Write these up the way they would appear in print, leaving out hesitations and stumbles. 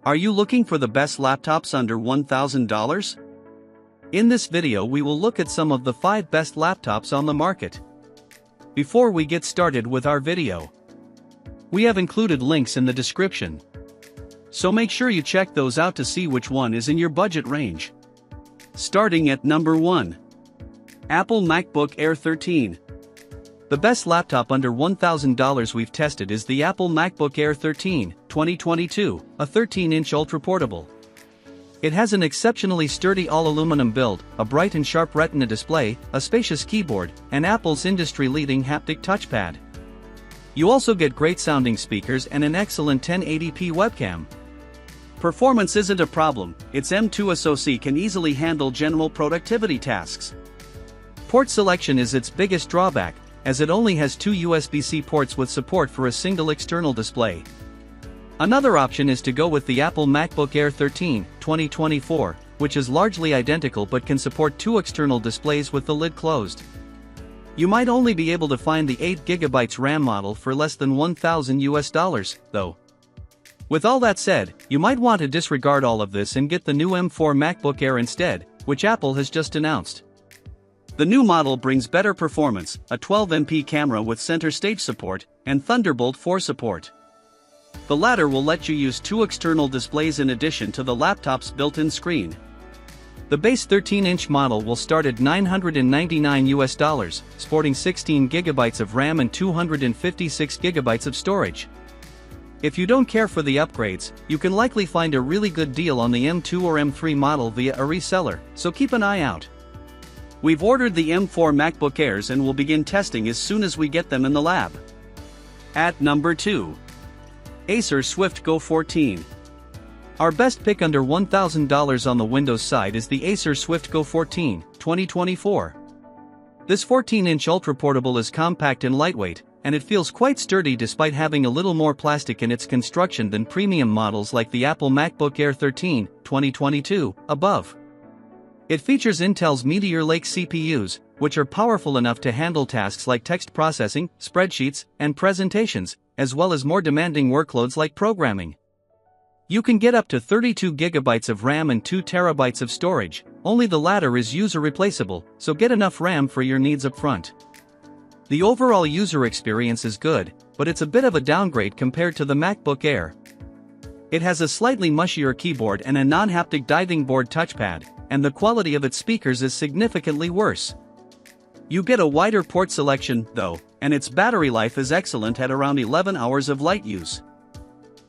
Are you looking for the best laptops under $1,000? In this video we will look at some of the 5 best laptops on the market. Before we get started with our video, we have included links in the description, so make sure you check those out to see which one is in your budget range. Starting at number 1. Apple MacBook Air 13. The best laptop under $1,000 we've tested is the Apple MacBook Air 13, 2022, a 13-inch ultra-portable. It has an exceptionally sturdy all-aluminum build, a bright and sharp Retina display, a spacious keyboard, and Apple's industry-leading haptic touchpad. You also get great-sounding speakers and an excellent 1080p webcam. Performance isn't a problem, its M2 SoC can easily handle general productivity tasks. Port selection is its biggest drawback, as it only has 2 USB-C ports with support for a single external display. Another option is to go with the Apple MacBook Air 13, 2024, which is largely identical but can support 2 external displays with the lid closed. You might only be able to find the 8GB RAM model for less than $1,000, though. With all that said, you might want to disregard all of this and get the new M4 MacBook Air instead, which Apple has just announced. The new model brings better performance, a 12MP camera with center stage support, and Thunderbolt 4 support. The latter will let you use 2 external displays in addition to the laptop's built-in screen. The base 13-inch model will start at $999, sporting 16GB of RAM and 256GB of storage. If you don't care for the upgrades, you can likely find a really good deal on the M2 or M3 model via a reseller, so keep an eye out. We've ordered the M4 MacBook Airs and will begin testing as soon as we get them in the lab. At number 2. Acer Swift Go 14. Our best pick under $1,000 on the Windows side is the Acer Swift Go 14, 2024. This 14-inch ultra-portable is compact and lightweight, and it feels quite sturdy despite having a little more plastic in its construction than premium models like the Apple MacBook Air 13, 2022, above. It features Intel's Meteor Lake CPUs, which are powerful enough to handle tasks like text processing, spreadsheets, and presentations, as well as more demanding workloads like programming. You can get up to 32GB of RAM and 2TB of storage, only the latter is user replaceable, so get enough RAM for your needs up front. The overall user experience is good, but it's a bit of a downgrade compared to the MacBook Air. It has a slightly mushier keyboard and a non-haptic diving board touchpad, and the quality of its speakers is significantly worse. You get a wider port selection, though, and its battery life is excellent at around 11 hours of light use.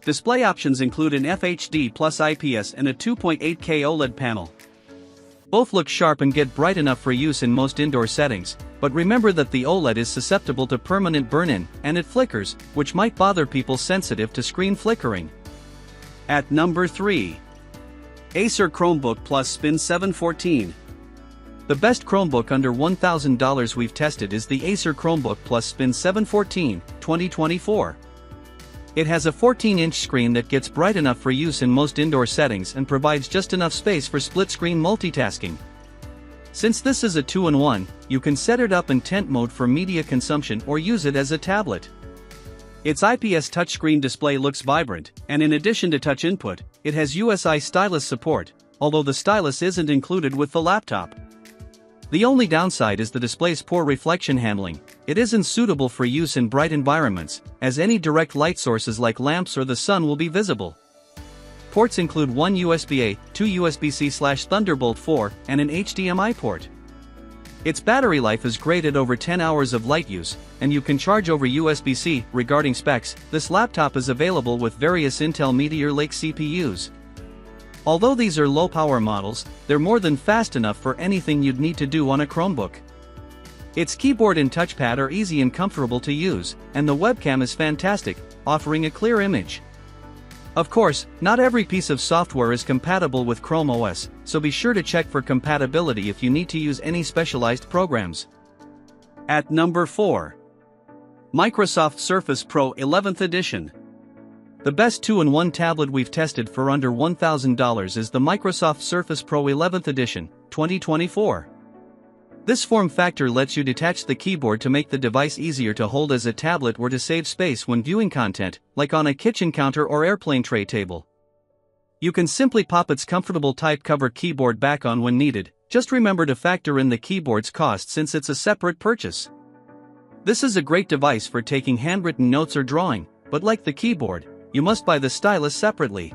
Display options include an FHD plus IPS and a 2.8K OLED panel. Both look sharp and get bright enough for use in most indoor settings, but remember that the OLED is susceptible to permanent burn-in, and it flickers, which might bother people sensitive to screen flickering. At number 3. Acer Chromebook Plus Spin 714. The best Chromebook under $1,000 we've tested is the Acer Chromebook Plus Spin 714, 2024. It has a 14-inch screen that gets bright enough for use in most indoor settings and provides just enough space for split-screen multitasking. Since this is a 2-in-1, you can set it up in tent mode for media consumption or use it as a tablet. Its IPS touchscreen display looks vibrant, and in addition to touch input, it has USI stylus support, although the stylus isn't included with the laptop. The only downside is the display's poor reflection handling. It isn't suitable for use in bright environments, as any direct light sources like lamps or the sun will be visible. Ports include one USB-A, 2 USB-C/Thunderbolt 4, and an HDMI port. Its battery life is great at over 10 hours of light use, and you can charge over USB-C. Regarding specs, this laptop is available with various Intel Meteor Lake CPUs. Although these are low-power models, they're more than fast enough for anything you'd need to do on a Chromebook. Its keyboard and touchpad are easy and comfortable to use, and the webcam is fantastic, offering a clear image. Of course, not every piece of software is compatible with Chrome OS, so be sure to check for compatibility if you need to use any specialized programs. At number 4. Microsoft Surface Pro 11th Edition. The best 2-in-1 tablet we've tested for under $1,000 is the Microsoft Surface Pro 11th Edition, 2024. This form factor lets you detach the keyboard to make the device easier to hold as a tablet or to save space when viewing content, like on a kitchen counter or airplane tray table. You can simply pop its comfortable type cover keyboard back on when needed. Just remember to factor in the keyboard's cost since it's a separate purchase. This is a great device for taking handwritten notes or drawing, but like the keyboard, you must buy the stylus separately.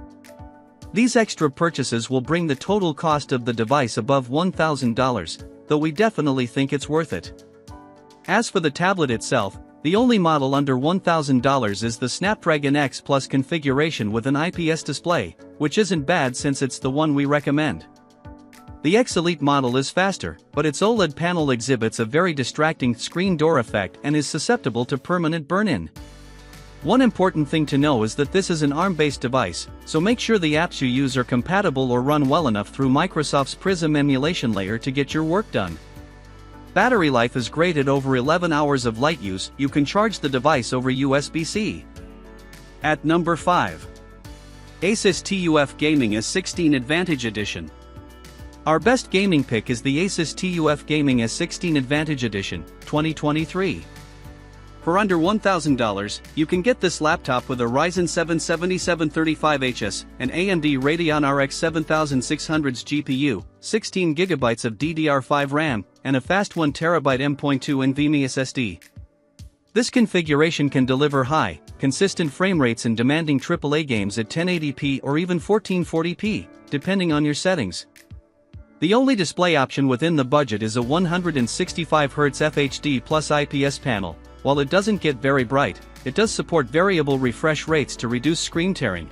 These extra purchases will bring the total cost of the device above $1,000, though we definitely think it's worth it. As for the tablet itself, the only model under $1,000 is the Snapdragon X Plus configuration with an IPS display, which isn't bad since it's the one we recommend. The X Elite model is faster, but its OLED panel exhibits a very distracting screen door effect and is susceptible to permanent burn-in. One important thing to know is that this is an ARM-based device, so make sure the apps you use are compatible or run well enough through Microsoft's Prism emulation layer to get your work done. Battery life is great at over 11 hours of light use. You can charge the device over USB-C. At number 5. ASUS TUF Gaming S16 Advantage Edition. Our best gaming pick is the ASUS TUF Gaming S16 Advantage Edition, 2023. For under $1,000, you can get this laptop with a Ryzen 7 7735HS, an AMD Radeon RX 7600's GPU, 16GB of DDR5 RAM, and a fast 1TB M.2 NVMe SSD. This configuration can deliver high, consistent frame rates in demanding AAA games at 1080p or even 1440p, depending on your settings. The only display option within the budget is a 165Hz FHD plus IPS panel. While it doesn't get very bright, it does support variable refresh rates to reduce screen tearing.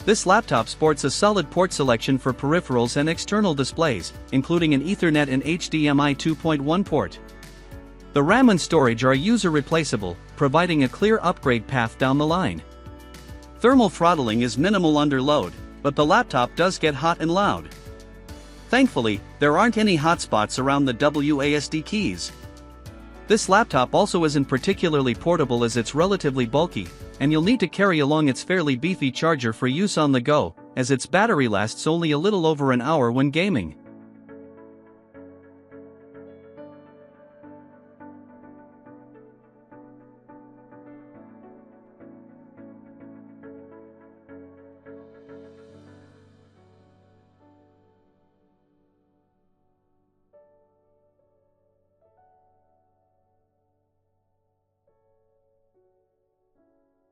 This laptop sports a solid port selection for peripherals and external displays, including an Ethernet and HDMI 2.1 port. The RAM and storage are user replaceable, providing a clear upgrade path down the line. Thermal throttling is minimal under load, but the laptop does get hot and loud. Thankfully, there aren't any hotspots around the WASD keys. This laptop also isn't particularly portable as it's relatively bulky, and you'll need to carry along its fairly beefy charger for use on the go, as its battery lasts only a little over an hour when gaming.